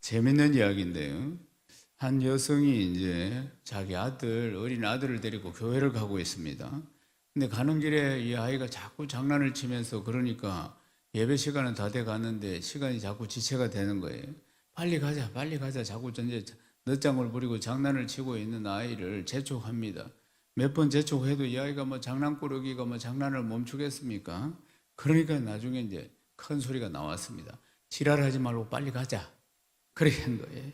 재밌는 이야기인데요. 한 여성이 이제 자기 아들, 어린 아들을 데리고 교회를 가고 있습니다. 근데 가는 길에 이 아이가 자꾸 장난을 치면서 그러니까 예배 시간은 다 돼 가는데 시간이 자꾸 지체가 되는 거예요. 빨리 가자, 빨리 가자. 자꾸 이제 늦장을 부리고 장난을 치고 있는 아이를 재촉합니다. 몇 번 재촉해도 이 아이가 뭐 장난꾸러기가 뭐 장난을 멈추겠습니까? 그러니까 나중에 이제 큰 소리가 나왔습니다. 지랄하지 말고 빨리 가자. 그렇게 한 거예요.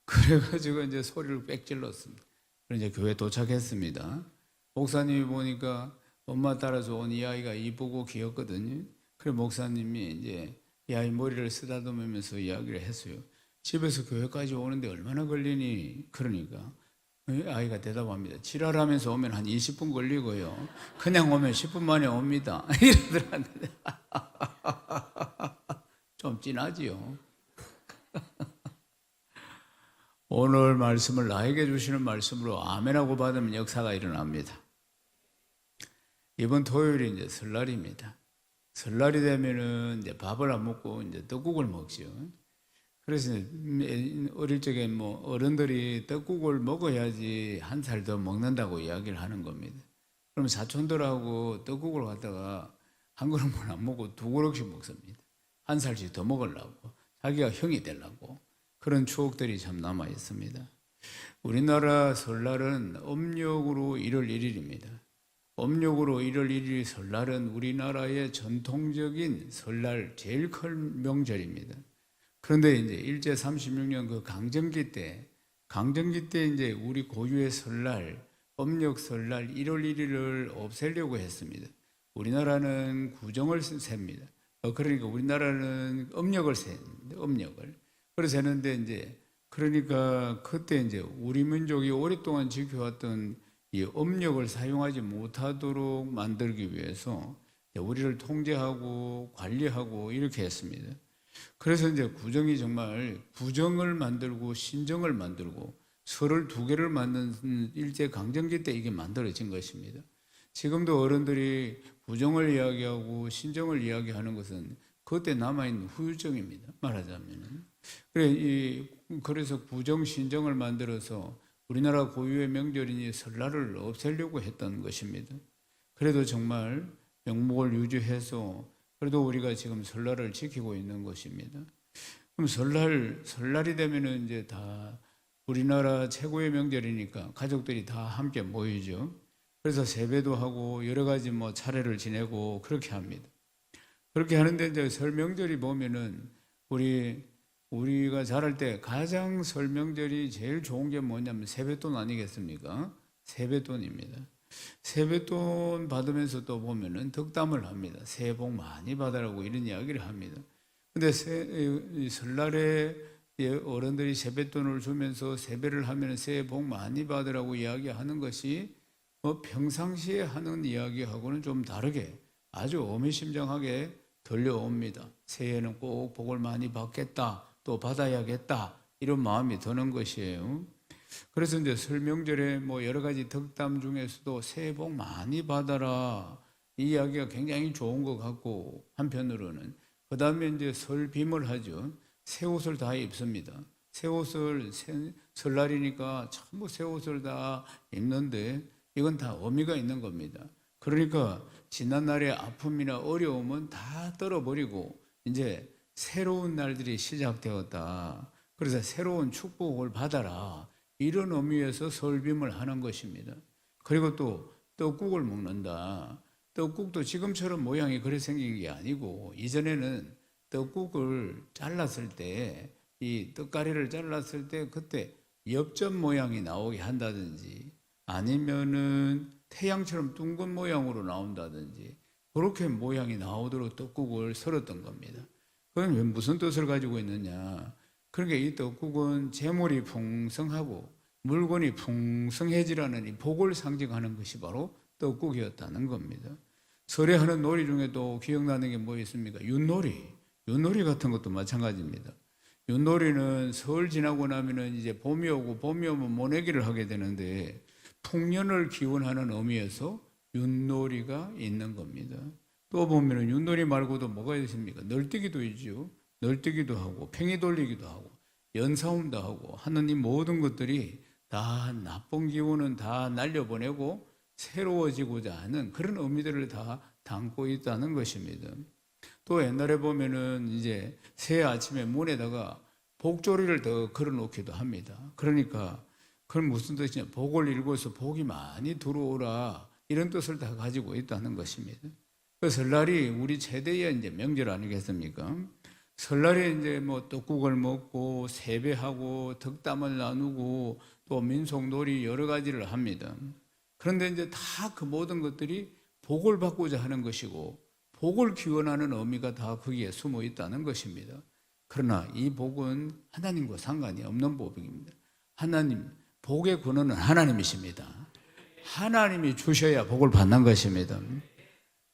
그래가지고 이제 소리를 빽 질렀습니다. 그래서 이제 교회 도착했습니다. 목사님이 보니까 엄마 따라서 온 이 아이가 이쁘고 귀엽거든요. 그래 목사님이 이제 이 아이 머리를 쓰다듬으면서 이야기를 했어요. 집에서 교회까지 오는데 얼마나 걸리니? 그러니까 아이가 대답합니다. 지랄하면서 오면 한 20분 걸리고요. 그냥 오면 10분 만에 옵니다. 이러더라는데 좀 진하지요. 오늘 말씀을 나에게 주시는 말씀으로 아멘하고 받으면 역사가 일어납니다. 이번 토요일이 이제 설날입니다. 설날이 되면은 이제 밥을 안 먹고 이제 떡국을 먹죠. 그래서 어릴 적에 뭐 어른들이 떡국을 먹어야지 한 살 더 먹는다고 이야기를 하는 겁니다. 그럼 사촌들하고 떡국을 갖다가 한 그릇만 안 먹고 두 그릇씩 먹습니다. 한 살씩 더 먹으려고, 자기가 형이 되려고. 그런 추억들이 참 남아 있습니다. 우리나라 설날은 음력으로 1월 1일입니다. 음력으로 1월 1일 설날은 우리나라의 전통적인 설날 제일 큰 명절입니다. 그런데 이제 일제 36년 그 강점기 때 이제 우리 고유의 설날, 음력 설날 1월 1일을 없애려고 했습니다. 우리나라는 구정을 셉니다. 그러니까 우리나라는 음력을 세는데 음력을. 그래서 했는데 이제 그러니까 그때 이제 우리 민족이 오랫동안 지켜왔던 이 음력을 사용하지 못하도록 만들기 위해서 우리를 통제하고 관리하고 이렇게 했습니다. 그래서 이제 구정이 정말 부정을 만들고 신정을 만들고 설을 두 개를 만든 일제 강점기 때 이게 만들어진 것입니다. 지금도 어른들이 부정을 이야기하고 신정을 이야기하는 것은 그때 남아있는 후유증입니다. 말하자면은. 그래서 부정, 신정을 만들어서 우리나라 고유의 명절인 설날을 없애려고 했던 것입니다. 그래도 정말 명목을 유지해서 그래도 우리가 지금 설날을 지키고 있는 것입니다. 그럼 설날이 되면은 이제 다 우리나라 최고의 명절이니까 가족들이 다 함께 모이죠. 그래서 세배도 하고 여러 가지 뭐 차례를 지내고 그렇게 합니다. 그렇게 하는데 이제 설 명절이 보면은 우리가 자랄 때 가장 설 명절이 제일 좋은 게 뭐냐면 세뱃돈 아니겠습니까? 세뱃돈입니다. 세뱃돈 받으면서 또 보면은 덕담을 합니다. 새해 복 많이 받으라고 이런 이야기를 합니다. 근데 설날에 어른들이 세뱃돈을 주면서 세배를 하면 새해 복 많이 받으라고 이야기하는 것이 뭐 평상시에 하는 이야기하고는 좀 다르게 아주 어미심장하게 들려옵니다. 새해에는 꼭 복을 많이 받겠다, 또 받아야겠다 이런 마음이 드는 것이에요. 그래서 이제 설 명절에 뭐 여러 가지 덕담 중에서도 새해 복 많이 받아라 이 이야기가 굉장히 좋은 것 같고 한편으로는 그 다음에 이제 설 빔을 하죠. 새 옷을 다 입습니다. 새 옷을 설날이니까 전부 새 옷을 다 입는데 이건 다 의미가 있는 겁니다. 그러니까 지난날의 아픔이나 어려움은 다 떨어버리고 이제 새로운 날들이 시작되었다. 그래서 새로운 축복을 받아라. 이런 의미에서 설빔을 하는 것입니다. 그리고 또 떡국을 먹는다. 떡국도 지금처럼 모양이 그래 생긴 게 아니고 이전에는 떡국을 잘랐을 때 이 떡가리를 잘랐을 때 그때 엽전 모양이 나오게 한다든지 아니면은 태양처럼 둥근 모양으로 나온다든지 그렇게 모양이 나오도록 떡국을 썰었던 겁니다. 그건 무슨 뜻을 가지고 있느냐? 그러니까 이 떡국은 재물이 풍성하고 물건이 풍성해지라는 이 복을 상징하는 것이 바로 떡국이었다는 겁니다. 설에 하는 놀이 중에 또 기억나는 게 뭐 있습니까? 윷놀이 같은 것도 마찬가지입니다. 윷놀이는 설 지나고 나면은 이제 봄이 오면 모내기를 하게 되는데 풍년을 기원하는 의미에서 윷놀이가 있는 겁니다. 또 보면은 윷놀이 말고도 뭐가 있습니까? 널뛰기도 있죠. 널뛰기도 하고 팽이 돌리기도 하고 연사움도 하고 하느님 모든 것들이 다 나쁜 기운은 다 날려보내고 새로워지고자 하는 그런 의미들을 다 담고 있다는 것입니다. 또 옛날에 보면은 이제 새 아침에 문에다가 복조리를 더 걸어놓기도 합니다. 그러니까 그건 무슨 뜻이냐? 복을 일궈서 복이 많이 들어오라 이런 뜻을 다 가지고 있다는 것입니다. 그 설날이 우리 최대의 이제 명절 아니겠습니까? 설날에 이제 뭐 떡국을 먹고 세배하고 덕담을 나누고 또 민속놀이 여러 가지를 합니다. 그런데 이제 다 그 모든 것들이 복을 받고자 하는 것이고 복을 기원하는 의미가 다 거기에 숨어 있다는 것입니다. 그러나 이 복은 하나님과 상관이 없는 복입니다. 하나님, 복의 근원은 하나님이십니다. 하나님이 주셔야 복을 받는 것입니다.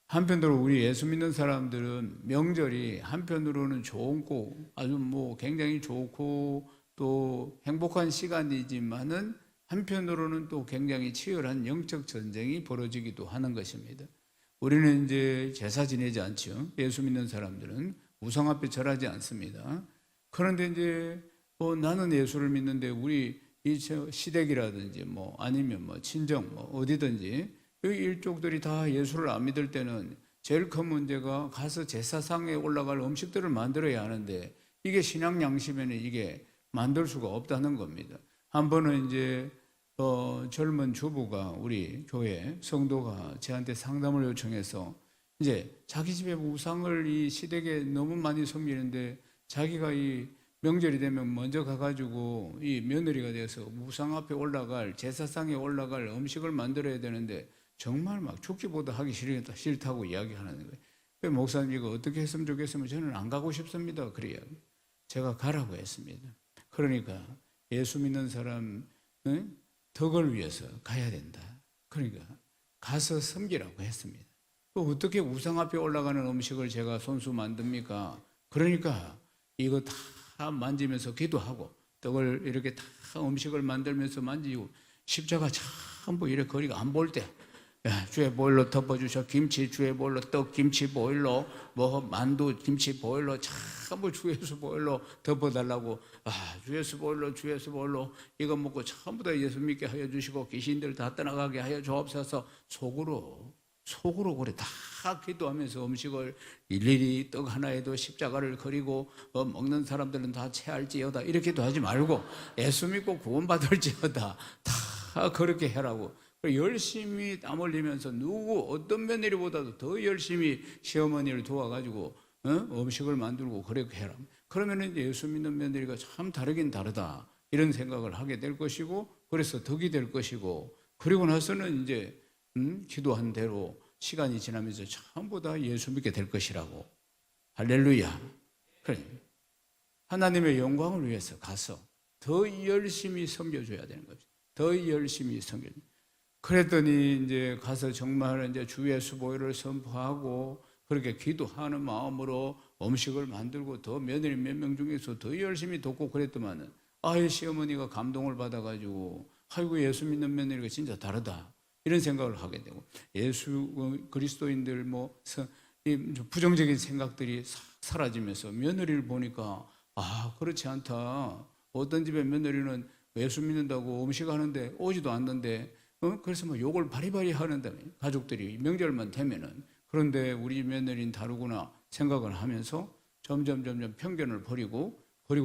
한편으로 우리 예수 믿는 사람들은 명절이 한편으로는 좋고 아주 뭐 굉장히 좋고 또 행복한 시간이지만은 한편으로는 또 굉장히 치열한 영적 전쟁이 벌어지기도 하는 것입니다. 우리는 이제 제사 지내지 않죠. 예수 믿는 사람들은 우상 앞에 절하지 않습니다. 그런데 이제 나는 예수를 믿는데 우리 이 시댁이라든지 뭐 아니면 뭐 친정 뭐 어디든지 이 일족들이 다 예수를 안 믿을 때는 제일 큰 문제가 가서 제사상에 올라갈 음식들을 만들어야 하는데 이게 신앙 양심에는 이게 만들 수가 없다는 겁니다. 한 번은 이제 젊은 주부가 우리 교회 성도가 저한테 상담을 요청해서 이제 자기 집에 우상을 이 시댁에 너무 많이 섬기는데 자기가 이 명절이 되면 먼저 가가지고 이 며느리가 돼서 우상 앞에 올라갈 제사상에 올라갈 음식을 만들어야 되는데 정말 막 죽기보다 하기 싫다고 이야기하는 거예요. 목사님 이거 어떻게 했으면 좋겠으면 저는 안 가고 싶습니다. 그래요. 제가 가라고 했습니다. 그러니까 예수 믿는 사람 덕을 위해서 가야 된다. 그러니까 가서 섬기라고 했습니다. 어떻게 우상 앞에 올라가는 음식을 제가 손수 만듭니까? 그러니까 이거 다 만지면서 기도하고 떡을 이렇게 다 음식을 만들면서 만지고 십자가 전부 이렇게 거리가 안 볼 때 주의 보일로 덮어주셔. 김치 주의 보일로, 떡 김치 보일로, 뭐 만두 김치 보일로 전부 주 예수 보일로 덮어달라고. 주 예수 보일로, 주 예수 보일로 이거 먹고 전부 다 예수 믿게 하여 주시고 귀신들 다 떠나가게 하여 주옵소서. 속으로 그래 다 기도하면서 음식을 일일이 떡 하나에도 십자가를 그리고 먹는 사람들은 다 체할지어다 이렇게도 하지 말고 예수 믿고 구원받을지어다 다 그렇게 해라고. 열심히 땀 흘리면서 어떤 며느리보다도 더 열심히 시어머니를 도와가지고 음식을 만들고 그렇게 해라. 그러면 예수 믿는 며느리가 참 다르긴 다르다 이런 생각을 하게 될 것이고 그래서 덕이 될 것이고 그리고 나서는 이제 기도한 대로 시간이 지나면서 전부 다 예수 믿게 될 것이라고. 할렐루야. 그래. 하나님의 영광을 위해서 가서 더 열심히 섬겨줘야 되는 거죠. 더 열심히 섬겨. 그랬더니 이제 가서 정말 이제 주 예수 보혈을 선포하고 그렇게 기도하는 마음으로 음식을 만들고 더 며느리 몇 명 중에서 더 열심히 돕고 그랬더만은 시어머니가 감동을 받아가지고 아이고 예수 믿는 며느리가 진짜 다르다 이런 생각을 하게 되고 예수 그리스도인들 부정적인 생각들이 싹 사라지면서 며느리를 보니까 그렇지 않다. 어떤 집의 며느리는 예수 믿는다고 음식하는데 오지도 않는데 그래서 뭐 욕을 바리바리 하는데 가족들이 명절만 되면은. 그런데 우리 집 며느리는 다르구나 생각을 하면서 점점 편견을 버리고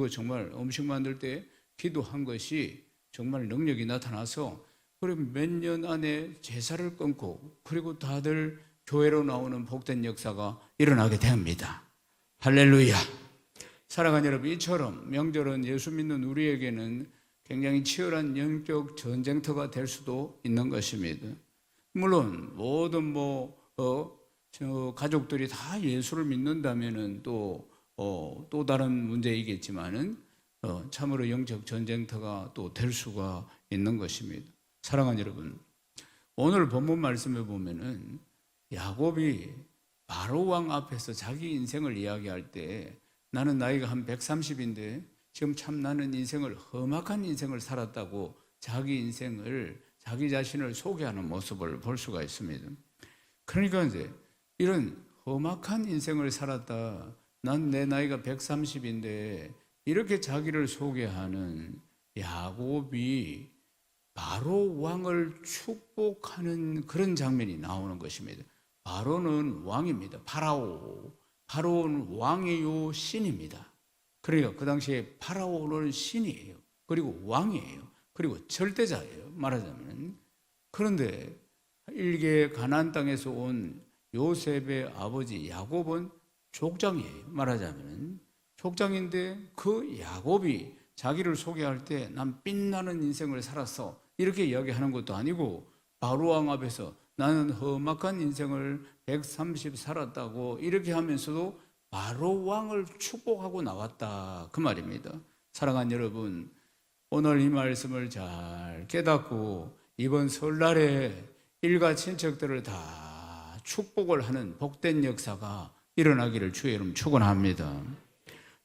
정말 음식 만들 때 기도한 것이 정말 능력이 나타나서 그리고 몇 년 안에 제사를 끊고 그리고 다들 교회로 나오는 복된 역사가 일어나게 됩니다. 할렐루야. 사랑하는 여러분, 이처럼 명절은 예수 믿는 우리에게는 굉장히 치열한 영적 전쟁터가 될 수도 있는 것입니다. 물론 모든 가족들이 다 예수를 믿는다면은 또 다른 문제이겠지만은 참으로 영적 전쟁터가 또 될 수가 있는 것입니다. 사랑하는 여러분, 오늘 본문 말씀에 보면은 야곱이 바로 왕 앞에서 자기 인생을 이야기할 때 나는 나이가 한 130인데 지금 참 나는 험악한 인생을 살았다고 자기 자신을 소개하는 모습을 볼 수가 있습니다. 그러니까 이제 이런 험악한 인생을 살았다. 난 내 나이가 130인데 이렇게 자기를 소개하는 야곱이 바로 왕을 축복하는 그런 장면이 나오는 것입니다. 바로는 왕입니다. 파라오는 왕이요 신입니다. 그러니까 그 당시에 파라오는 신이에요. 그리고 왕이에요. 그리고 절대자예요. 말하자면. 그런데 일개 가나안 땅에서 온 요셉의 아버지 야곱은 족장이에요. 말하자면 족장인데 그 야곱이 자기를 소개할 때 난 빛나는 인생을 살았어 이렇게 이야기하는 것도 아니고 바로 왕 앞에서 나는 험악한 인생을 130 살았다고 이렇게 하면서도 바로 왕을 축복하고 나왔다 그 말입니다. 사랑하는 여러분, 오늘 이 말씀을 잘 깨닫고 이번 설날에 일가 친척들을 다 축복을 하는 복된 역사가 일어나기를 주의 이름 축원합니다.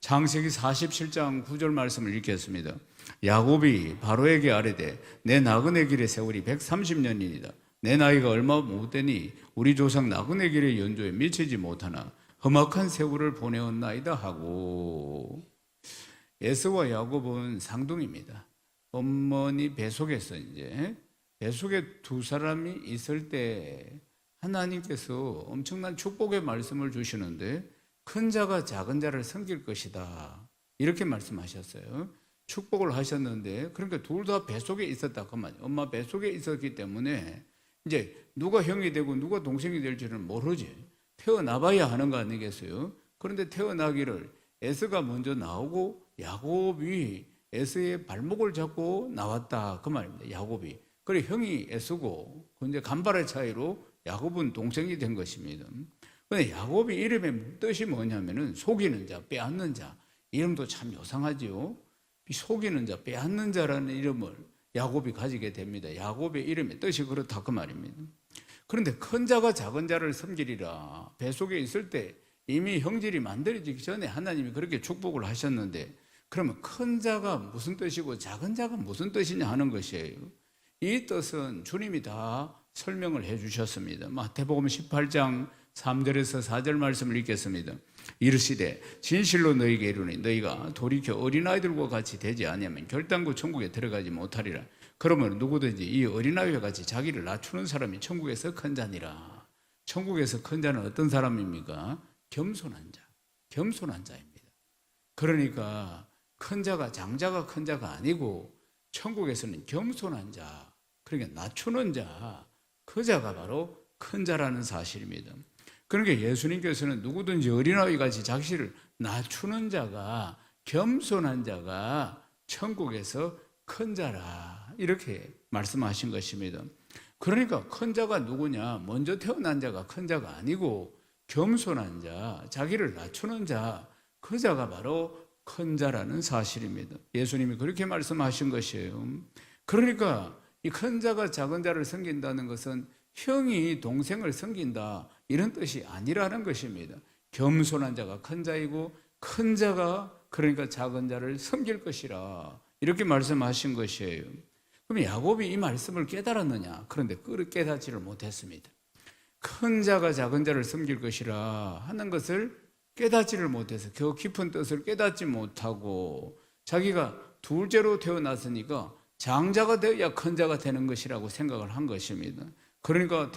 창세기 47장 9절 말씀을 읽겠습니다. 야곱이 바로에게 아뢰되 내 나그네 길의 세월이 130년이니이다. 내 나이가 얼마 못 되니 우리 조상 나그네 길의 연조에 미치지 못하나 험악한 세월을 보내었나이다 하고. 에서와 야곱은 상둥입니다. 어머니 뱃속에서 뱃속에 두 사람이 있을 때 하나님께서 엄청난 축복의 말씀을 주시는데 큰 자가 작은 자를 섬길 것이다 이렇게 말씀하셨어요. 축복을 하셨는데 그러니까 둘 다 뱃속에 있었다 그 말이에요. 엄마 뱃속에 있었기 때문에 이제 누가 형이 되고 누가 동생이 될지는 모르지. 태어나봐야 하는 거 아니겠어요? 그런데 태어나기를 에서가 먼저 나오고 야곱이 에서의 발목을 잡고 나왔다 그 말입니다. 야곱이. 그래 형이 에서고 근데 간발의 차이로 야곱은 동생이 된 것입니다. 그런데 야곱이 이름의 뜻이 뭐냐면은 속이는 자, 빼앗는 자. 이름도 참 요상하지요. 속이는 자, 빼앗는 자라는 이름을 야곱이 가지게 됩니다. 야곱의 이름의 뜻이 그렇다 그 말입니다. 그런데 큰 자가 작은 자를 섬기리라. 뱃속에 있을 때 이미 형질이 만들어지기 전에 하나님이 그렇게 축복을 하셨는데 그러면 큰 자가 무슨 뜻이고 작은 자가 무슨 뜻이냐 하는 것이에요. 이 뜻은 주님이 다 설명을 해 주셨습니다. 마태복음 18장 3절에서 4절 말씀을 읽겠습니다. 이르시되 진실로 너희에게 이르노니 너희가 돌이켜 어린아이들과 같이 되지 아니하면 결단코 천국에 들어가지 못하리라. 그러면 누구든지 이 어린아이와 같이 자기를 낮추는 사람이 천국에서 큰 자니라. 천국에서 큰 자는 어떤 사람입니까? 겸손한 자입니다. 그러니까 큰 자가 장자가 큰 자가 아니고 천국에서는 겸손한 자, 그러니까 낮추는 자, 그 자가 바로 큰 자라는 사실입니다. 그러니까 예수님께서는 누구든지 어린아이 같이 자기를 낮추는 자가, 겸손한 자가 천국에서 큰 자라 이렇게 말씀하신 것입니다. 그러니까 큰 자가 누구냐? 먼저 태어난 자가 큰 자가 아니고 겸손한 자, 자기를 낮추는 자, 그 자가 바로 큰 자라는 사실입니다. 예수님이 그렇게 말씀하신 것이에요. 그러니까 이 큰 자가 작은 자를 섬긴다는 것은 형이 동생을 섬긴다 이런 뜻이 아니라는 것입니다. 겸손한 자가 큰 자이고 큰 자가 그러니까 작은 자를 섬길 것이라 이렇게 말씀하신 것이에요. 그럼 야곱이 이 말씀을 깨달았느냐? 그런데 깨닫지를 못했습니다. 큰 자가 작은 자를 섬길 것이라 하는 것을 깨닫지를 못해서 그 깊은 뜻을 깨닫지 못하고 자기가 둘째로 태어났으니까 장자가 되어야 큰 자가 되는 것이라고 생각을 한 것입니다. 그러니까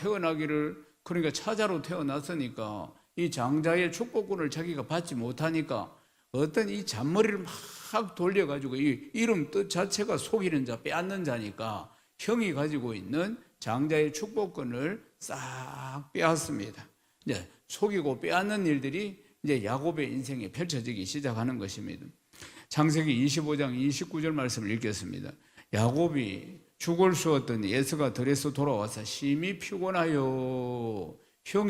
그러니까 차자로 태어났으니까 이 장자의 축복권을 자기가 받지 못하니까 어떤 이 잔머리를 막 돌려가지고 이 이름 뜻 자체가 속이는 자, 빼앗는 자니까 형이 가지고 있는 장자의 축복권을 싹 빼앗습니다. 이제 속이고 빼앗는 일들이 이제 야곱의 인생에 펼쳐지기 시작하는 것입니다. 창세기 25장 29절 말씀을 읽겠습니다. 야곱이 죽을 쑤었더니 에서가 들에서 돌아와서 심히 피곤하여 형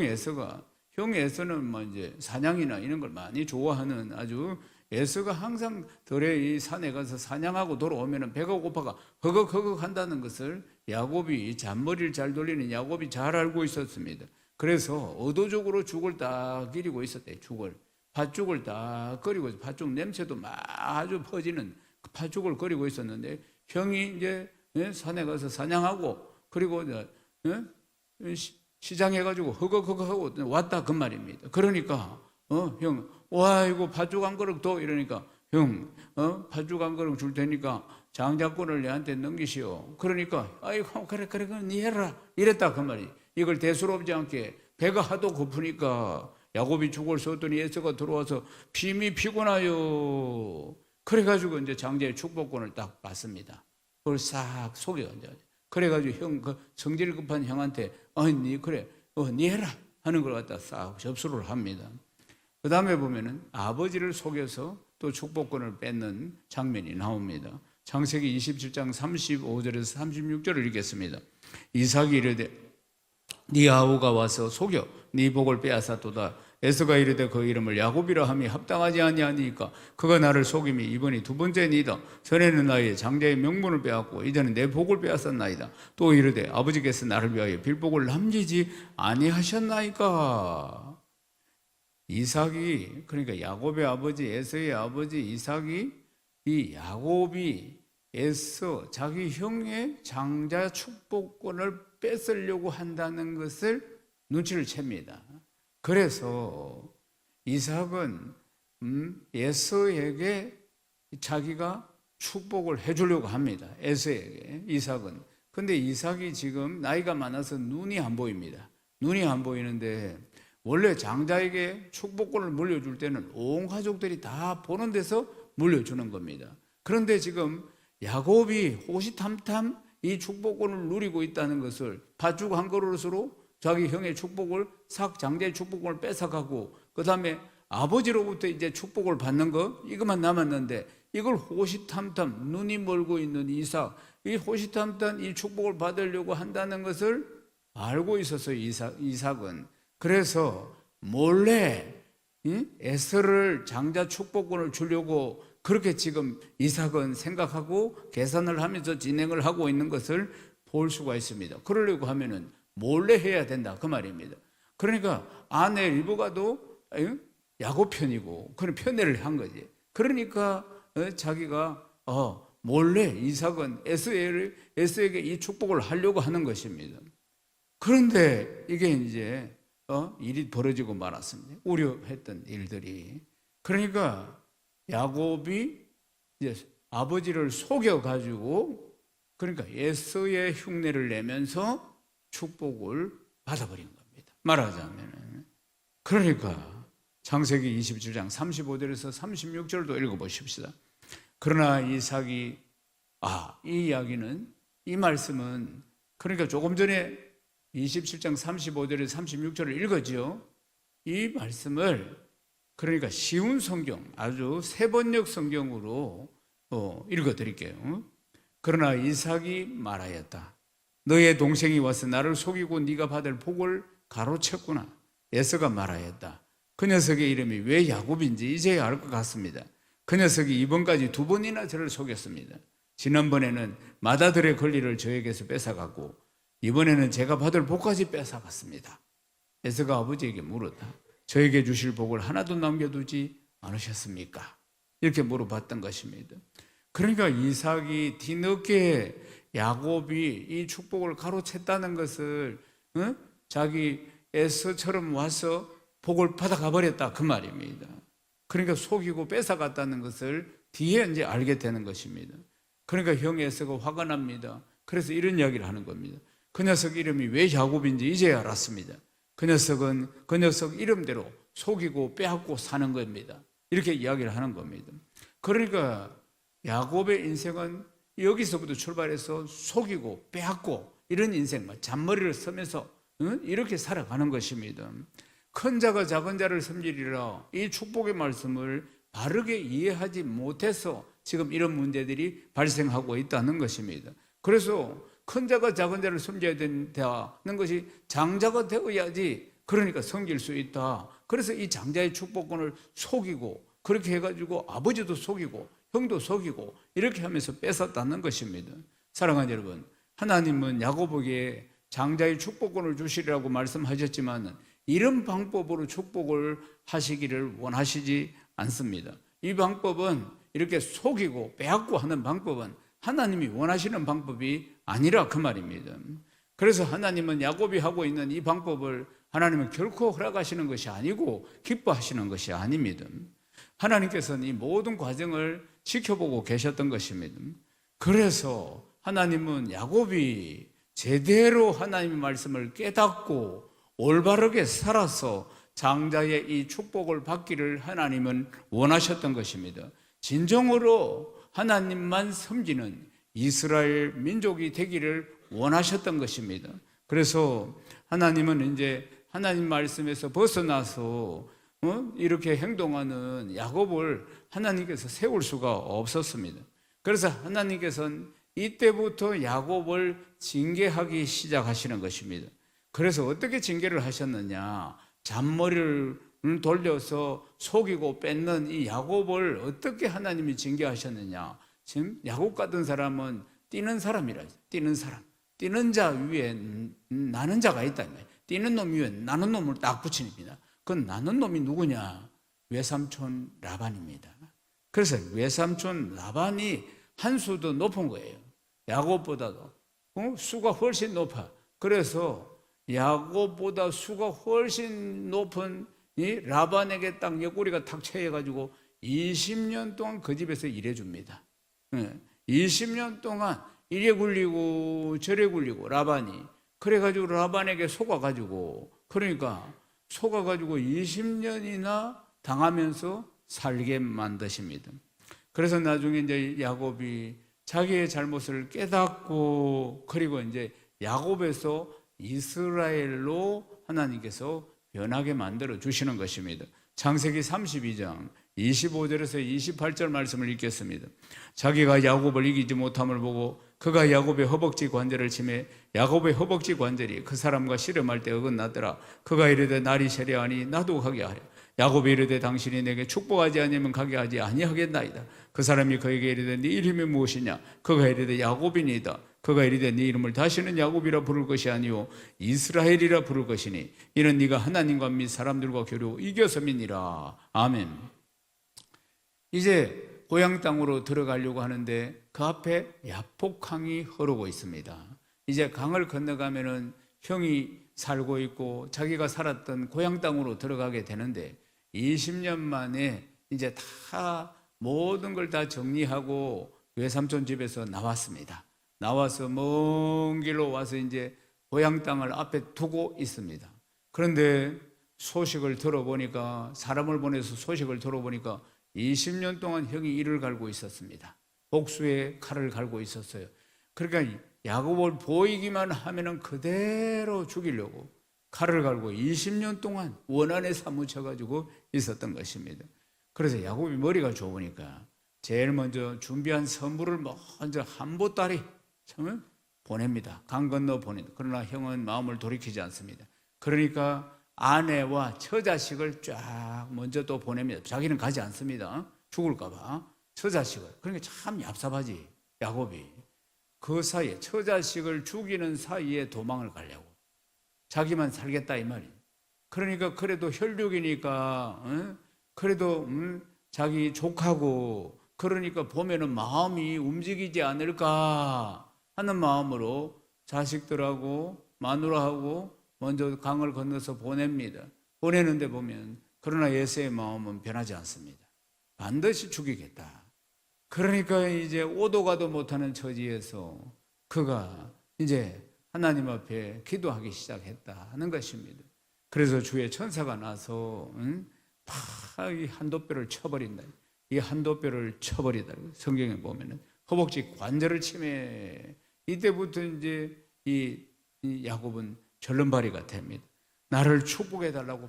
에서는 뭐 이제 사냥이나 이런 걸 많이 좋아하는 아주 에서가 항상 들에 이 산에 가서 사냥하고 돌아오면 배가 고파가 허걱허걱 한다는 것을 야곱이 잔머리를 잘 돌리는 야곱이 잘 알고 있었습니다. 그래서 의도적으로 죽을 딱 기리고 있었대. 팥죽을 딱 끓이고 팥죽 냄새도 막 아주 퍼지는 팥죽을 끓이고 있었는데 형이 이제 산에 가서 사냥하고 그리고 시장해 가지고 허걱허걱하고 왔다 그 말입니다. 그러니까 형 와 이거 팥죽 한 그릇 더 이러니까 형, 팥죽 한 그릇 줄 테니까 장자권을 내한테 넘기시오. 그러니까 아이고 그래 그럼 니 해라 이랬다 그 말이. 이걸 대수롭지 않게 배가 하도 고프니까 야곱이 죽을 쏘더니 에서가 들어와서 빔이 피곤하요. 그래가지고 이제 장자의 축복권을 딱 받습니다. 그걸 싹 속여 이제. 그래가지고 형, 그 성질 급한 형한테 니 그래 니 해라 하는 걸 갖다 싹 접수를 합니다. 그 다음에 보면은 아버지를 속여서 또 축복권을 뺏는 장면이 나옵니다. 창세기 27장 35절에서 36절을 읽겠습니다. 이삭이 이르되 네 아우가 와서 속여 네 복을 빼앗았도다. 에서가 이르되 그 이름을 야곱이라 함이 합당하지 아니하니까 그가 나를 속임이 이번이 두 번째니이다. 전에는 나의 장자의 명분을 빼앗고 이제는 내 복을 빼앗았나이다. 또 이르되 아버지께서 나를 위하여 빌복을 남기지 아니하셨나이까. 이삭이, 그러니까 야곱의 아버지 에서의 아버지 이삭이 이 야곱이 에서 자기 형의 장자 축복권을 뺏으려고 한다는 것을 눈치를 챕니다. 그래서 이삭은 에서에게 자기가 축복을 해주려고 합니다. 에서에게 이삭은. 근데 이삭이 지금 나이가 많아서 눈이 안 보입니다. 눈이 안 보이는데 원래 장자에게 축복권을 물려줄 때는 온 가족들이 다 보는 데서 물려주는 겁니다. 그런데 지금 야곱이 호시탐탐 이 축복권을 누리고 있다는 것을 팥죽 한 그릇으로 자기 형의 축복을 싹 장자의 축복권을 뺏어가고 그 다음에 아버지로부터 이제 축복을 받는 거 이것만 남았는데 이걸 호시탐탐 눈이 멀고 있는 이삭, 이 호시탐탐 이 축복을 받으려고 한다는 것을 알고 있어서 이삭은 그래서 몰래 에서를 장자 축복권을 주려고 그렇게 지금 이삭은 생각하고 계산을 하면서 진행을 하고 있는 것을 볼 수가 있습니다. 그러려고 하면은 몰래 해야 된다 그 말입니다. 그러니까 아내 리브가도 야곱 편이고 그런 편애를 한 거지. 그러니까 자기가 몰래 이삭은 에서에게 이 축복을 하려고 하는 것입니다. 그런데 이게 이제 일이 벌어지고 말았습니다. 우려했던 일들이. 그러니까 야곱이 이제 아버지를 속여가지고 그러니까 에서의 흉내를 내면서 축복을 받아버린 겁니다. 말하자면. 그러니까 창세기 27장 35절에서 36절도 읽어보십시다. 그러나 이삭이 이 이야기는 이 말씀은 그러니까 조금 전에 27장 35절에서 36절을 읽었죠. 이 말씀을 그러니까 쉬운 성경 아주 세번역 성경으로 읽어드릴게요. 그러나 이삭이 말하였다. 너의 동생이 와서 나를 속이고 네가 받을 복을 가로챘구나. 에서가 말하였다. 그 녀석의 이름이 왜 야곱인지 이제야 알 것 같습니다. 그 녀석이 이번까지 두 번이나 저를 속였습니다. 지난번에는 맏아들의 권리를 저에게서 뺏어갔고 이번에는 제가 받을 복까지 뺏어갔습니다. 에서가 아버지에게 물었다. 저에게 주실 복을 하나도 남겨두지 않으셨습니까? 이렇게 물어봤던 것입니다. 그러니까 이삭이 뒤늦게 야곱이 이 축복을 가로챘다는 것을 자기 에서처럼 와서 복을 받아가 버렸다 그 말입니다. 그러니까 속이고 뺏어갔다는 것을 뒤에 이제 알게 되는 것입니다. 그러니까 형 에서가 화가 납니다. 그래서 이런 이야기를 하는 겁니다. 그 녀석 이름이 왜 야곱인지 이제야 알았습니다. 그 녀석은 그 녀석 이름대로 속이고 빼앗고 사는 겁니다. 이렇게 이야기를 하는 겁니다. 그러니까 야곱의 인생은 여기서부터 출발해서 속이고 빼앗고 이런 인생, 잔머리를 쓰면서 이렇게 살아가는 것입니다. 큰 자가 작은 자를 섬기리라 이 축복의 말씀을 바르게 이해하지 못해서 지금 이런 문제들이 발생하고 있다는 것입니다. 그래서 큰 자가 작은 자를 섬겨야 된다는 것이 장자가 되어야지 그러니까 섬길 수 있다. 그래서 이 장자의 축복권을 속이고 그렇게 해가지고 아버지도 속이고 형도 속이고 이렇게 하면서 뺏었다는 것입니다. 사랑하는 여러분, 하나님은 야곱에게 장자의 축복권을 주시리라고 말씀하셨지만 이런 방법으로 축복을 하시기를 원하시지 않습니다. 이 방법은 이렇게 속이고 빼앗고 하는 방법은 하나님이 원하시는 방법이 아니라 그 말입니다. 그래서 하나님은 야곱이 하고 있는 이 방법을 하나님은 결코 허락하시는 것이 아니고 기뻐하시는 것이 아닙니다. 하나님께서는 이 모든 과정을 지켜보고 계셨던 것입니다. 그래서 하나님은 야곱이 제대로 하나님의 말씀을 깨닫고 올바르게 살아서 장자의 이 축복을 받기를 하나님은 원하셨던 것입니다. 진정으로 하나님만 섬기는 이스라엘 민족이 되기를 원하셨던 것입니다. 그래서 하나님은 이제 하나님 말씀에서 벗어나서 이렇게 행동하는 야곱을 하나님께서 세울 수가 없었습니다. 그래서 하나님께서는 이때부터 야곱을 징계하기 시작하시는 것입니다. 그래서 어떻게 징계를 하셨느냐? 잔머리를 돌려서 속이고 뺏는 이 야곱을 어떻게 하나님이 징계하셨느냐? 지금 야곱 같은 사람은 뛰는 사람이라, 뛰는 사람, 뛰는 자 위에 나는 자가 있다. 뛰는 놈 위에 나는 놈을 딱 붙입니다. 그 나는 놈이 누구냐? 외삼촌 라반입니다. 그래서 외삼촌 라반이 한 수도 높은 거예요. 야곱보다도 수가 훨씬 높아. 그래서 야곱보다 수가 훨씬 높은 이 라반에게 딱 옆구리가 탁 채여가지고 20년 동안 그 집에서 일해줍니다. 20년 동안 이래 굴리고 저래 굴리고 라반이 그래가지고 라반에게 속아가지고 그러니까 속아가지고 20년이나 당하면서 살게 만드십니다. 그래서 나중에 이제 야곱이 자기의 잘못을 깨닫고 그리고 이제 야곱에서 이스라엘로 하나님께서 변하게 만들어 주시는 것입니다. 창세기 32장 25절에서 28절 말씀을 읽겠습니다. 자기가 야곱을 이기지 못함을 보고 그가 야곱의 허벅지 관절을 치매 야곱의 허벅지 관절이 그 사람과 씨름할 때 어긋났더라. 그가 이르되 날이 세려하니 나도 가게 하랴. 야곱이 이르되 당신이 내게 축복하지 아니하면 가게 하지 아니하겠나이다. 그 사람이 그에게 이르되 네 이름이 무엇이냐? 그가 이르되 야곱이니이다. 그가 이르되 네 이름을 다시는 야곱이라 부를 것이 아니요 이스라엘이라 부를 것이니 이는 네가 하나님과 및 사람들과 겨루 이겨서민이라. 아멘. 이제 고향 땅으로 들어가려고 하는데 그 앞에 야폭강이 흐르고 있습니다. 이제 강을 건너가면은 형이 살고 있고 자기가 살았던 고향 땅으로 들어가게 되는데 20년 만에 이제 다 모든 걸 다 정리하고 외삼촌 집에서 나왔습니다. 나와서 먼 길로 와서 이제 고향 땅을 앞에 두고 있습니다. 그런데 소식을 들어보니까 사람을 보내서 소식을 들어보니까 20년 동안 형이 이를 갈고 있었습니다. 복수의 칼을 갈고 있었어요. 그러니까 야곱을 보이기만 하면은 그대로 죽이려고 칼을 갈고 20년 동안 원한에 사무쳐가지고 있었던 것입니다. 그래서 야곱이 머리가 좋으니까 제일 먼저 준비한 선물을 먼저 한 보따리 보냅니다. 강 건너 보냅니다. 그러나 형은 마음을 돌이키지 않습니다. 그러니까 아내와 처자식을 쫙 먼저 또 보냅니다. 자기는 가지 않습니다. 죽을까 봐. 처자식을. 그러니까 참 얍삽하지 야곱이. 그 사이에 처자식을 죽이는 사이에 도망을 가려고. 자기만 살겠다 이 말이에요. 그러니까 그래도 혈육이니까 그래도 자기 족하고 그러니까 보면은 마음이 움직이지 않을까 하는 마음으로 자식들하고 마누라하고 먼저 강을 건너서 보냅니다. 보내는데 보면 그러나 예수의 마음은 변하지 않습니다. 반드시 죽이겠다. 그러니까 이제 오도 가도 못하는 처지에서 그가 이제 하나님 앞에 기도하기 시작했다 하는 것입니다. 그래서 주의 천사가 나서 이 한도뼈를 쳐버린다. 이 한도뼈를 쳐버리다. 성경에 보면은 허벅지 관절을 치매. 이때부터 이제 이 야곱은 절름발이가 됩니다. 나를 축복해달라고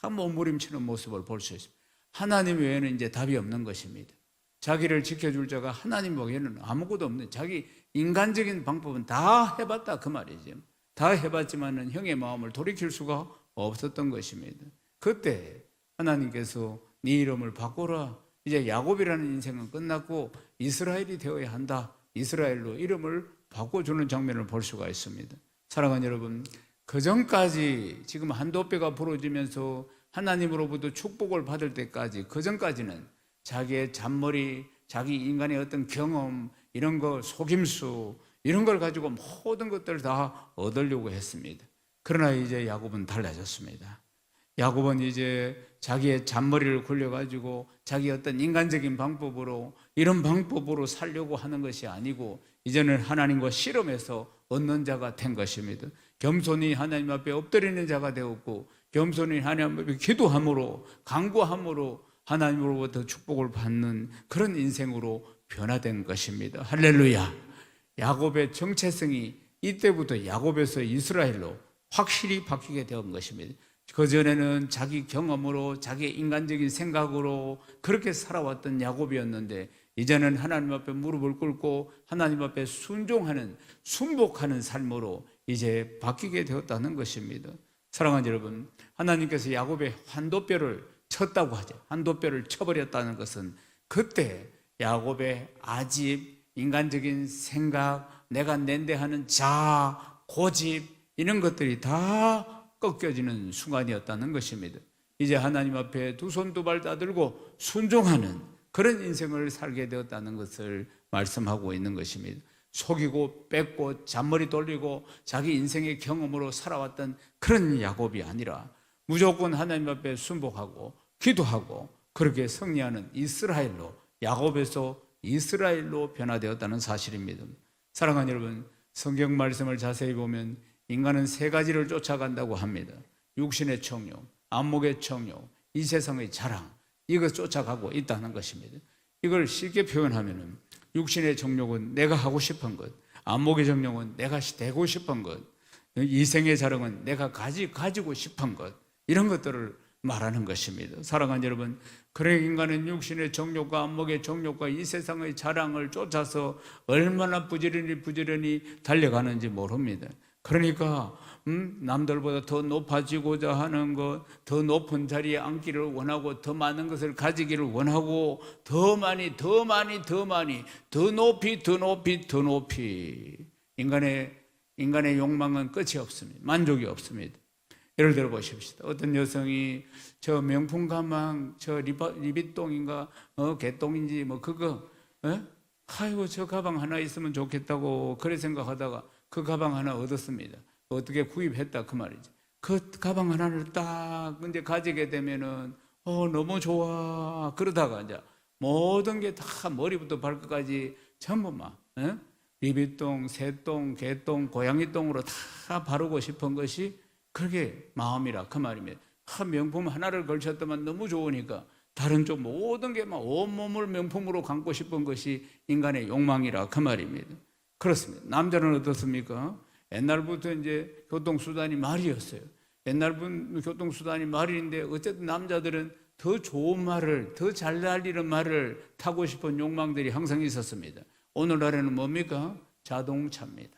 막 몸부림치는 모습을 볼 수 있습니다. 하나님 외에는 이제 답이 없는 것입니다. 자기를 지켜줄 자가 하나님 외에는 아무것도 없는 자기 인간적인 방법은 다 해봤다 그 말이죠. 다 해봤지만은 형의 마음을 돌이킬 수가 없었던 것입니다. 그때 하나님께서 네 이름을 바꾸라. 이제 야곱이라는 인생은 끝났고 이스라엘이 되어야 한다. 이스라엘로 이름을 바꿔주는 장면을 볼 수가 있습니다. 사랑하는 여러분, 그 전까지 지금 한도뼈가 부러지면서 하나님으로부터 축복을 받을 때까지 그 전까지는 자기의 잔머리, 자기 인간의 어떤 경험 이런 거 속임수 이런 걸 가지고 모든 것들을 다 얻으려고 했습니다. 그러나 이제 야곱은 달라졌습니다. 야곱은 이제 자기의 잔머리를 굴려가지고 자기 어떤 인간적인 방법으로 이런 방법으로 살려고 하는 것이 아니고 이제는 하나님과 씨름해서 얻는 자가 된 것입니다. 겸손히 하나님 앞에 엎드리는 자가 되었고 겸손히 하나님 앞에 기도함으로 간구함으로 하나님으로부터 축복을 받는 그런 인생으로 변화된 것입니다. 할렐루야. 야곱의 정체성이 이때부터 야곱에서 이스라엘로 확실히 바뀌게 된 것입니다. 그전에는 자기 경험으로 자기 인간적인 생각으로 그렇게 살아왔던 야곱이었는데 이제는 하나님 앞에 무릎을 꿇고 하나님 앞에 순종하는 순복하는 삶으로 이제 바뀌게 되었다는 것입니다. 사랑하는 여러분, 하나님께서 야곱의 환도뼈를 쳤다고 하죠. 환도뼈를 쳐버렸다는 것은 그때 야곱의 아집, 인간적인 생각, 내가 낸대하는 자아, 고집 이런 것들이 다 꺾여지는 순간이었다는 것입니다. 이제 하나님 앞에 두 손 두 발 다 들고 순종하는 그런 인생을 살게 되었다는 것을 말씀하고 있는 것입니다. 속이고 뺏고 잔머리 돌리고 자기 인생의 경험으로 살아왔던 그런 야곱이 아니라 무조건 하나님 앞에 순복하고 기도하고 그렇게 승리하는 이스라엘로, 야곱에서 이스라엘로 변화되었다는 사실입니다. 사랑하는 여러분, 성경 말씀을 자세히 보면 인간은 세 가지를 쫓아간다고 합니다. 육신의 정욕, 안목의 정욕, 이 세상의 자랑, 이거 쫓아가고 있다는 것입니다. 이걸 쉽게 표현하면 육신의 정욕은 내가 하고 싶은 것, 안목의 정욕은 내가 되고 싶은 것, 이생의 자랑은 내가 가지고 싶은 것, 이런 것들을 말하는 것입니다. 사랑하는 여러분, 그런 인간은 육신의 정욕과 안목의 정욕과 이 세상의 자랑을 쫓아서 얼마나 부지런히 달려가는지 모릅니다. 그러니까 남들보다 더 높아지고자 하는 것, 더 높은 자리에 앉기를 원하고 더 많은 것을 가지기를 원하고 더 많이 더 높이 인간의 욕망은 끝이 없습니다. 만족이 없습니다. 예를 들어 보십시오. 어떤 여성이 저 명품 가방, 저 리비똥인가 개똥인지 뭐 그거 아이고 저 가방 하나 있으면 좋겠다고 그래 생각하다가 그 가방 하나 얻었습니다. 어떻게 구입했다 그 말이지. 그 가방 하나를 딱 이제 가지게 되면은 너무 좋아. 그러다가 이제 모든 게 다 머리부터 발끝까지 전부 막 리비똥, 새똥, 개똥, 고양이똥으로 다 바르고 싶은 것이 그게 마음이라 그 말입니다. 명품 하나를 걸쳤더만 너무 좋으니까 다른 쪽 모든 게 막 온몸을 명품으로 감고 싶은 것이 인간의 욕망이라 그 말입니다. 그렇습니다. 남자는 어떻습니까? 옛날부터 이제 교통수단이 말이었어요. 옛날부터 교통수단이 말인데 어쨌든 남자들은 더 좋은 말을, 더 잘 달리는 말을 타고 싶은 욕망들이 항상 있었습니다. 오늘날에는 뭡니까? 자동차입니다.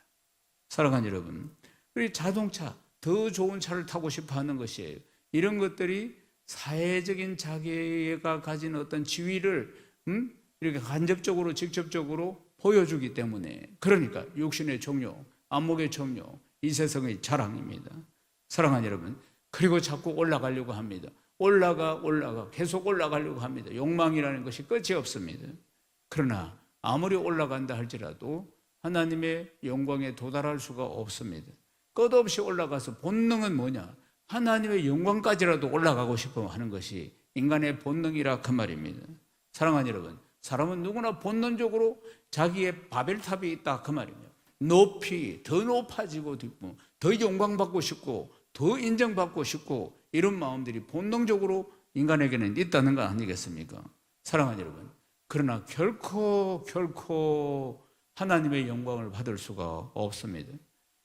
사랑하는 여러분, 우리 자동차, 더 좋은 차를 타고 싶어 하는 것이에요. 이런 것들이 사회적인 자기가 가진 어떤 지위를 이렇게 간접적으로 직접적으로 보여주기 때문에, 그러니까 육신의 정욕, 안목의 정욕, 이 세상의 자랑입니다. 사랑하는 여러분, 그리고 자꾸 올라가려고 합니다. 올라가 계속 올라가려고 합니다. 욕망이라는 것이 끝이 없습니다. 그러나 아무리 올라간다 할지라도 하나님의 영광에 도달할 수가 없습니다. 끝없이 올라가서 본능은 뭐냐? 하나님의 영광까지라도 올라가고 싶어 하는 것이 인간의 본능이라 그 말입니다. 사랑하는 여러분, 사람은 누구나 본능적으로 자기의 바벨탑이 있다 그 말입니다. 높이, 더 높아지고 싶고, 더 영광받고 싶고, 더 인정받고 싶고, 이런 마음들이 본능적으로 인간에게는 있다는 거 아니겠습니까? 사랑하는 여러분, 그러나 결코 하나님의 영광을 받을 수가 없습니다.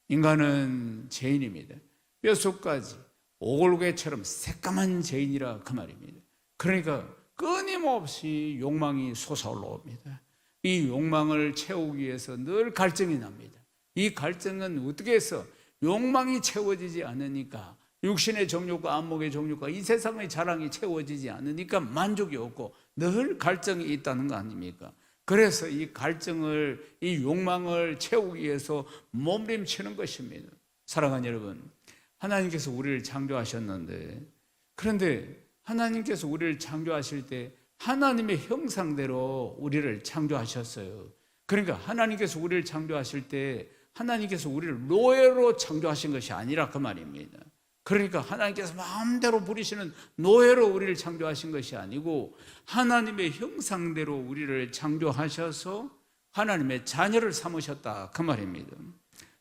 인간은 죄인입니다. 뼛속까지 오골개처럼 새까만 죄인이라 그 말입니다. 그러니까 끊임없이 욕망이 솟아올라옵니다. 이 욕망을 채우기 위해서 늘 갈증이 납니다. 이 갈증은 어떻게 해서 욕망이 채워지지 않으니까, 육신의 정욕과 안목의 정욕과 이 세상의 자랑이 채워지지 않으니까 만족이 없고 늘 갈증이 있다는 거 아닙니까? 그래서 이 갈증을, 이 욕망을 채우기 위해서 몸부림치는 것입니다. 사랑하는 여러분, 하나님께서 우리를 창조하셨는데, 그런데 하나님께서 우리를 창조하실 때 하나님의 형상대로 우리를 창조하셨어요. 그러니까 하나님께서 우리를 창조하실 때 하나님께서 우리를 노예로 창조하신 것이 아니라 그 말입니다. 그러니까 하나님께서 마음대로 부리시는 노예로 우리를 창조하신 것이 아니고 하나님의 형상대로 우리를 창조하셔서 하나님의 자녀를 삼으셨다, 그 말입니다.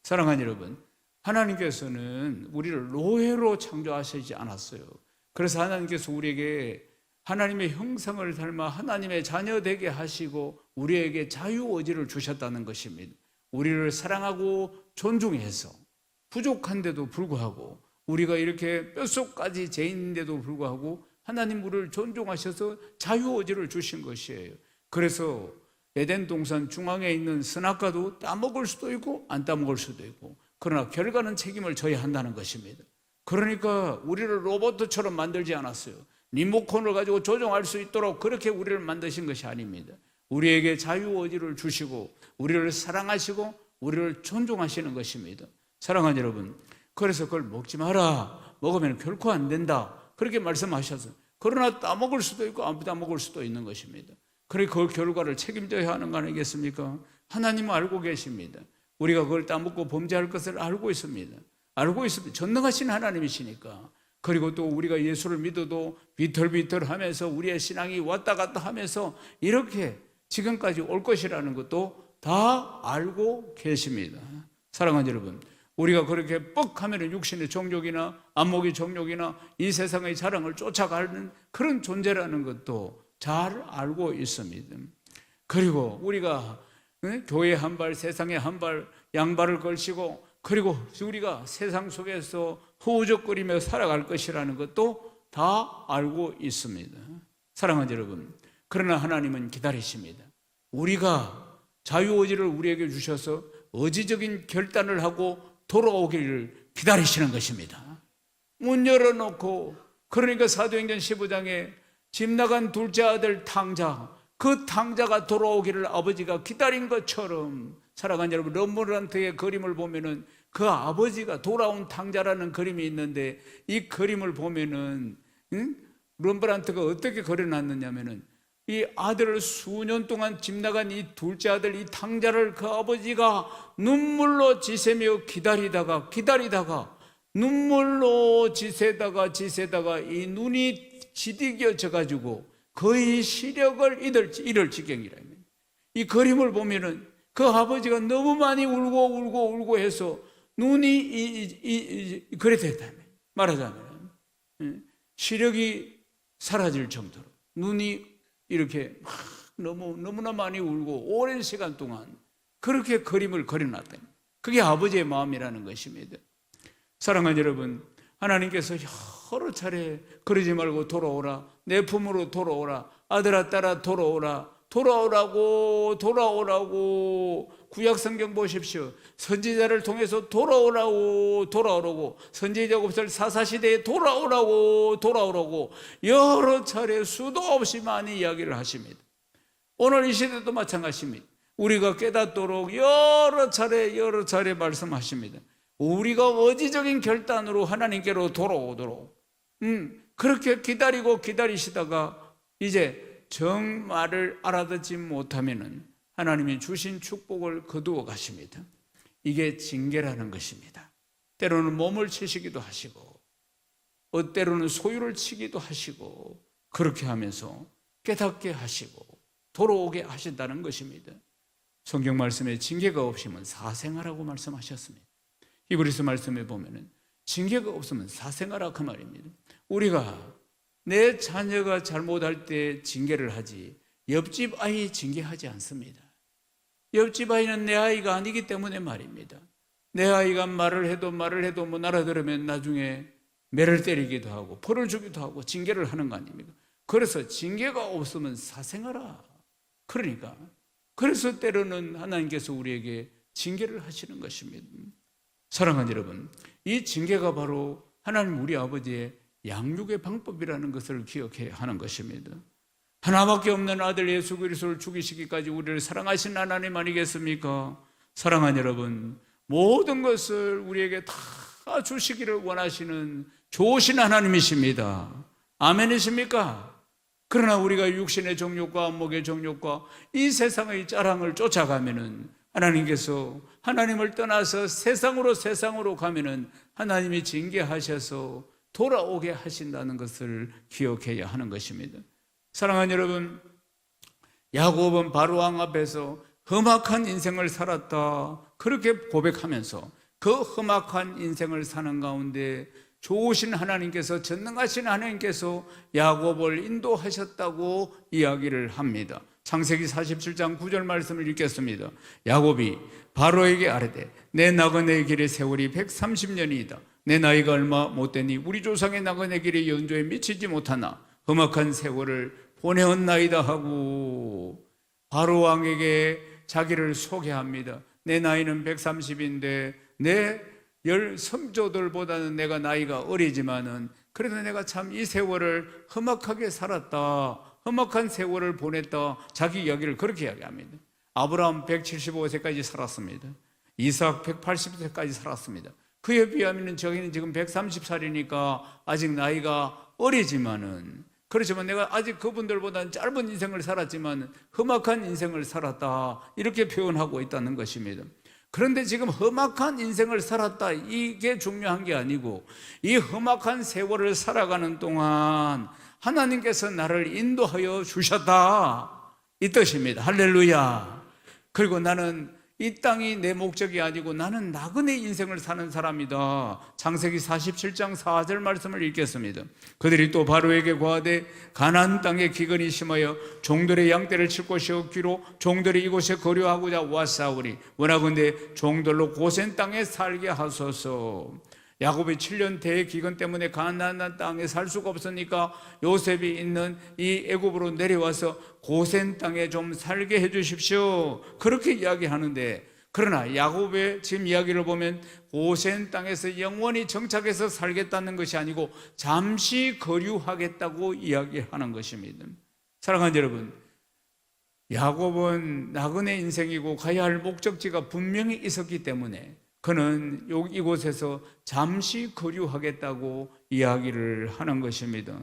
사랑하는 여러분, 하나님께서는 우리를 노예로 창조하시지 않았어요. 그래서 하나님께서 우리에게 하나님의 형상을 닮아 하나님의 자녀 되게 하시고 우리에게 자유의지를 주셨다는 것입니다. 우리를 사랑하고 존중해서 부족한데도 불구하고, 우리가 이렇게 뼛속까지 죄인인데도 불구하고 하나님 우리를 존중하셔서 자유의지를 주신 것이에요. 그래서 에덴 동산 중앙에 있는 선악과도 따먹을 수도 있고 안 따먹을 수도 있고, 그러나 결과는 책임을 져야 한다는 것입니다. 그러니까 우리를 로봇처럼 만들지 않았어요. 리모컨을 가지고 조종할 수 있도록 그렇게 우리를 만드신 것이 아닙니다. 우리에게 자유의지를 주시고 우리를 사랑하시고 우리를 존중하시는 것입니다. 사랑하는 여러분, 그래서 그걸 먹지 마라, 먹으면 결코 안 된다, 그렇게 말씀하셔서, 그러나 따먹을 수도 있고 안 따먹을 수도 있는 것입니다. 그러니까 그 결과를 책임져야 하는 거 아니겠습니까? 하나님은 알고 계십니다. 우리가 그걸 따먹고 범죄할 것을 알고 있습니다. 알고 있습니다. 전능하신 하나님이시니까. 그리고 또 우리가 예수를 믿어도 비틀비틀하면서 우리의 신앙이 왔다 갔다 하면서 이렇게 지금까지 올 것이라는 것도 다 알고 계십니다. 사랑하는 여러분, 우리가 그렇게 뻑하면 육신의 정욕이나 안목의 정욕이나 이 세상의 자랑을 쫓아가는 그런 존재라는 것도 잘 알고 있습니다. 그리고 우리가 교회 한 발, 세상에 한 발, 양발을 걸치고, 그리고 우리가 세상 속에서 허우적거리며 살아갈 것이라는 것도 다 알고 있습니다. 사랑하는 여러분, 그러나 하나님은 기다리십니다. 우리가 자유의지를 우리에게 주셔서 의지적인 결단을 하고 돌아오기를 기다리시는 것입니다. 문 열어놓고, 그러니까 사도행전 15장에 집 나간 둘째 아들 탕자, 그 탕자가 돌아오기를 아버지가 기다린 것처럼, 사랑하는 여러분, 럼브란트의 그림을 보면은 그 아버지가 돌아온 탕자라는 그림이 있는데, 이 그림을 보면은 럼브란트가 어떻게 그려놨느냐면은 이 아들을 수년 동안 집 나간 이 둘째 아들 이 탕자를 그 아버지가 눈물로 지새며 기다리다가 눈물로 지새다가 이 눈이 지디겨져 가지고 거의 시력을 잃을 지경이랍니다. 이 그림을 보면은 그 아버지가 너무 많이 울고 해서 눈이 그래 됐다며, 말하자면 시력이 사라질 정도로 눈이 이렇게 너무나 많이 울고 오랜 시간 동안 그렇게 그림을 그려놨다니, 그게 아버지의 마음이라는 것입니다. 사랑하는 여러분, 하나님께서 여러 차례 그러지 말고 돌아오라, 내 품으로 돌아오라, 아들아 딸아 돌아오라고 구약성경 보십시오. 선지자를 통해서 돌아오라고 선지자 없을 사사시대에 돌아오라고 여러 차례 수도 없이 많이 이야기를 하십니다. 오늘 이 시대도 마찬가지입니다. 우리가 깨닫도록 여러 차례 말씀하십니다. 우리가 의지적인 결단으로 하나님께로 돌아오도록 그렇게 기다리시다가 이제 정말을 알아듣지 못하면은 하나님이 주신 축복을 거두어 가십니다. 이게 징계라는 것입니다. 때로는 몸을 치시기도 하시고, 때로는 소유를 치기도 하시고, 그렇게 하면서 깨닫게 하시고 돌아오게 하신다는 것입니다. 성경 말씀에 징계가 없으면 사생아라고 말씀하셨습니다. 히브리서 말씀에 보면은 징계가 없으면 사생아라, 그 말입니다. 우리가 내 자녀가 잘못할 때 징계를 하지 옆집 아이 징계하지 않습니다. 옆집 아이는 내 아이가 아니기 때문에 말입니다. 내 아이가 말을 해도 못 알아들으면 나중에 매를 때리기도 하고 벌을 주기도 하고 징계를 하는 거 아닙니까? 그래서 징계가 없으면 사생아라. 그래서 때로는 하나님께서 우리에게 징계를 하시는 것입니다. 사랑하는 여러분, 이 징계가 바로 하나님 우리 아버지의 양육의 방법이라는 것을 기억해야 하는 것입니다. 하나밖에 없는 아들 예수 그리스도를 죽이시기까지 우리를 사랑하신 하나님 아니겠습니까? 사랑하는 여러분, 모든 것을 우리에게 다 주시기를 원하시는 좋으신 하나님이십니다. 아멘이십니까? 그러나 우리가 육신의 정욕과 안목의 정욕과 이 세상의 자랑을 쫓아가면은 하나님께서 하나님을 떠나서 세상으로 가면은 하나님이 징계하셔서 돌아오게 하신다는 것을 기억해야 하는 것입니다. 사랑하는 여러분, 야곱은 바로왕 앞에서 험악한 인생을 살았다 그렇게 고백하면서 그 험악한 인생을 사는 가운데 좋으신 하나님께서, 전능하신 하나님께서 야곱을 인도하셨다고 이야기를 합니다. 창세기 47장 9절 말씀을 읽겠습니다. 야곱이 바로에게 아뢰되 내 나그네 길의 세월이 130년이다. 내 나이가 얼마 못되니 우리 조상의 나그네 길의 연조에 미치지 못하나 험악한 세월을 보내었나이다 하고 바로왕에게 자기를 소개합니다. 내 나이는 130인데 내 열 선조들보다는 내가 나이가 어리지만은 그래도 내가 참 이 세월을 험악하게 살았다, 험악한 세월을 보냈다, 자기 이야기를 그렇게 이야기합니다. 아브라함 175세까지 살았습니다. 이삭 180세까지 살았습니다. 그에 비하면 저희는 지금 130살이니까 아직 나이가 어리지만은, 그렇지만 내가 아직 그분들보다는 짧은 인생을 살았지만 험악한 인생을 살았다, 이렇게 표현하고 있다는 것입니다. 그런데 지금 험악한 인생을 살았다, 이게 중요한 게 아니고 이 험악한 세월을 살아가는 동안 하나님께서 나를 인도하여 주셨다, 이 뜻입니다. 할렐루야. 그리고 나는 이 땅이 내 목적이 아니고 나는 나그네 인생을 사는 사람이다. 창세기 47장 4절 말씀을 읽겠습니다. 그들이 또 바로에게 고하되 가나안 땅에 기근이 심하여 종들의 양떼를 칠 곳이 없기로 종들이 이곳에 거류하고자 왔사오니 원하건대 종들로 고센 땅에 살게 하소서. 야곱이 7년 대기근 때문에 가나안 땅에 살 수가 없으니까 요셉이 있는 이 애굽으로 내려와서 고센 땅에 좀 살게 해 주십시오, 그렇게 이야기하는데, 그러나 야곱의 지금 이야기를 보면 고센 땅에서 영원히 정착해서 살겠다는 것이 아니고 잠시 거류하겠다고 이야기하는 것입니다. 사랑하는 여러분, 야곱은 나그네 인생이고 가야 할 목적지가 분명히 있었기 때문에 그는 이곳에서 잠시 거류하겠다고 이야기를 하는 것입니다.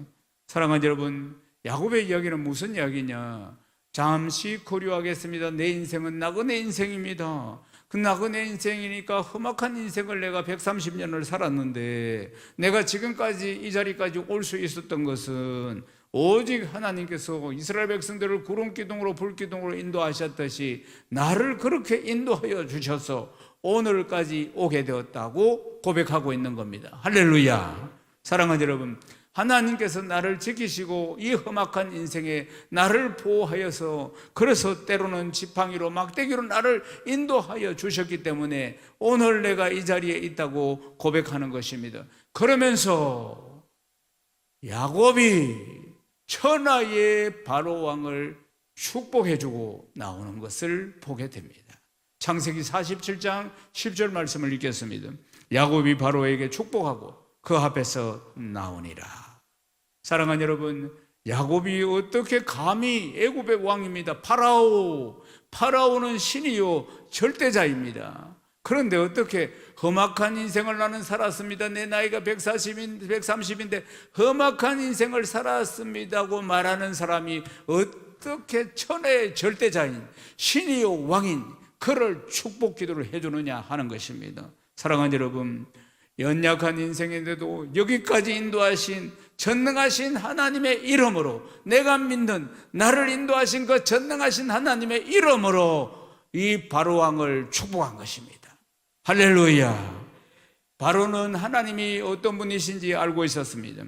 사랑하는 여러분, 야곱의 이야기는 무슨 이야기냐? 잠시 거류하겠습니다. 내 인생은 나그네 인생입니다. 그 나그네 인생이니까 험악한 인생을 내가 130년을 살았는데 내가 지금까지 이 자리까지 올 수 있었던 것은 오직 하나님께서 이스라엘 백성들을 구름기둥으로 불기둥으로 인도하셨듯이 나를 그렇게 인도하여 주셔서 오늘까지 오게 되었다고 고백하고 있는 겁니다. 할렐루야. 사랑하는 여러분, 하나님께서 나를 지키시고 이 험악한 인생에 나를 보호하여서, 그래서 때로는 지팡이로 막대기로 나를 인도하여 주셨기 때문에 오늘 내가 이 자리에 있다고 고백하는 것입니다. 그러면서 야곱이 천하의 바로왕을 축복해주고 나오는 것을 보게 됩니다. 창세기 47장 10절 말씀을 읽겠습니다. 야곱이 바로에게 축복하고 그 앞에서 나오니라. 사랑하는 여러분, 야곱이 어떻게 감히, 애굽의 왕입니다. 파라오는 신이요 절대자입니다. 그런데 어떻게 험악한 인생을 나는 살았습니다, 내 나이가 130인데 험악한 인생을 살았습니다고 말하는 사람이 어떻게 천하의 절대자인 신이요 왕인 그를 축복 기도를 해주느냐 하는 것입니다. 사랑하는 여러분, 연약한 인생인데도 여기까지 인도하신 전능하신 하나님의 이름으로, 내가 믿는 나를 인도하신 그 전능하신 하나님의 이름으로 이 바로왕을 축복한 것입니다. 할렐루야. 바로는 하나님이 어떤 분이신지 알고 있었습니다.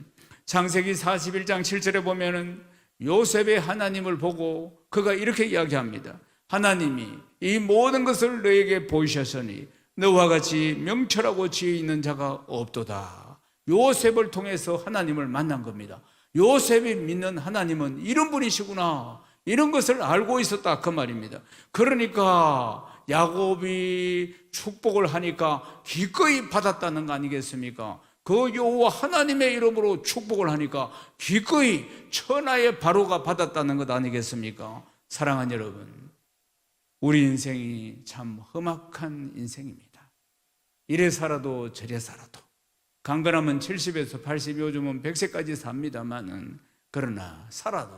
창세기 41장 7절에 보면은 요셉의 하나님을 보고 그가 이렇게 이야기합니다. 하나님이 이 모든 것을 너에게 보이셨으니 너와 같이 명철하고 지혜 있는 자가 없도다. 요셉을 통해서 하나님을 만난 겁니다. 요셉이 믿는 하나님은 이런 분이시구나, 이런 것을 알고 있었다, 그 말입니다. 그러니까 야곱이 축복을 하니까 기꺼이 받았다는 거 아니겠습니까? 그 여호와 하나님의 이름으로 축복을 하니까 기꺼이 천하의 바로가 받았다는 것 아니겠습니까? 사랑하는 여러분, 우리 인생이 참 험악한 인생입니다. 이래 살아도 저래 살아도, 강건하면 70에서 80, 요즘은 100세까지 삽니다만은, 그러나 살아도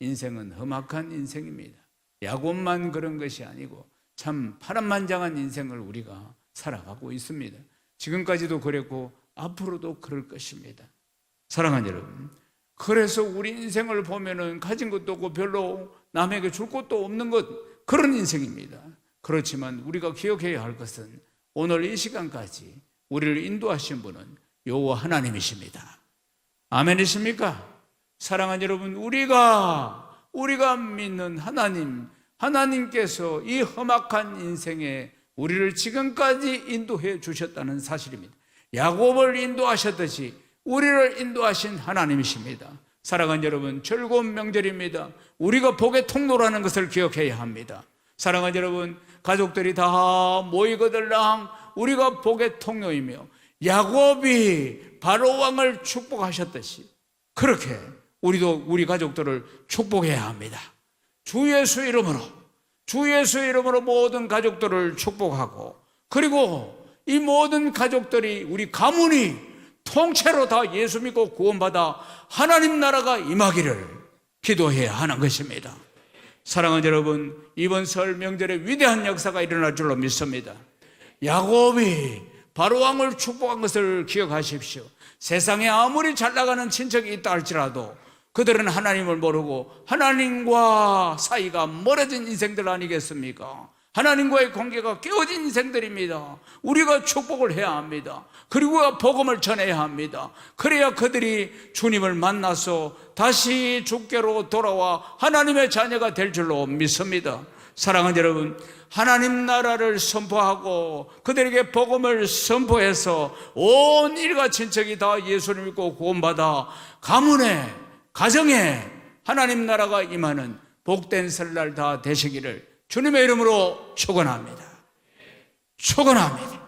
인생은 험악한 인생입니다. 야곱만 그런 것이 아니고 참 파란만장한 인생을 우리가 살아가고 있습니다. 지금까지도 그랬고 앞으로도 그럴 것입니다. 사랑하는 여러분, 그래서 우리 인생을 보면은 가진 것도 없고 별로 남에게 줄 것도 없는 것, 그런 인생입니다. 그렇지만 우리가 기억해야 할 것은 오늘 이 시간까지 우리를 인도하신 분은 여호와 하나님이십니다. 아멘이십니까? 사랑하는 여러분, 우리가 믿는 하나님께서 이 험악한 인생에 우리를 지금까지 인도해 주셨다는 사실입니다. 야곱을 인도하셨듯이 우리를 인도하신 하나님이십니다. 사랑하는 여러분, 즐거운 명절입니다. 우리가 복의 통로라는 것을 기억해야 합니다. 사랑하는 여러분, 가족들이 다 모이거들랑 우리가 복의 통로이며 야곱이 바로 왕을 축복하셨듯이 그렇게 우리도 우리 가족들을 축복해야 합니다. 주 예수 이름으로 모든 가족들을 축복하고, 그리고 이 모든 가족들이, 우리 가문이 통째로 다 예수 믿고 구원받아 하나님 나라가 임하기를 기도해야 하는 것입니다. 사랑하는 여러분, 이번 설 명절에 위대한 역사가 일어날 줄로 믿습니다. 야곱이 바로 왕을 축복한 것을 기억하십시오. 세상에 아무리 잘 나가는 친척이 있다 할지라도 그들은 하나님을 모르고 하나님과 사이가 멀어진 인생들 아니겠습니까? 하나님과의 관계가 깨어진 인생들입니다. 우리가 축복을 해야 합니다. 그리고 복음을 전해야 합니다. 그래야 그들이 주님을 만나서 다시 주께로 돌아와 하나님의 자녀가 될 줄로 믿습니다. 사랑하는 여러분, 하나님 나라를 선포하고 그들에게 복음을 선포해서 온 일가 친척이 다 예수를 믿고 구원받아 가문에, 가정에 하나님 나라가 임하는 복된 설날 다 되시기를 주님의 이름으로 축원합니다. 축원합니다.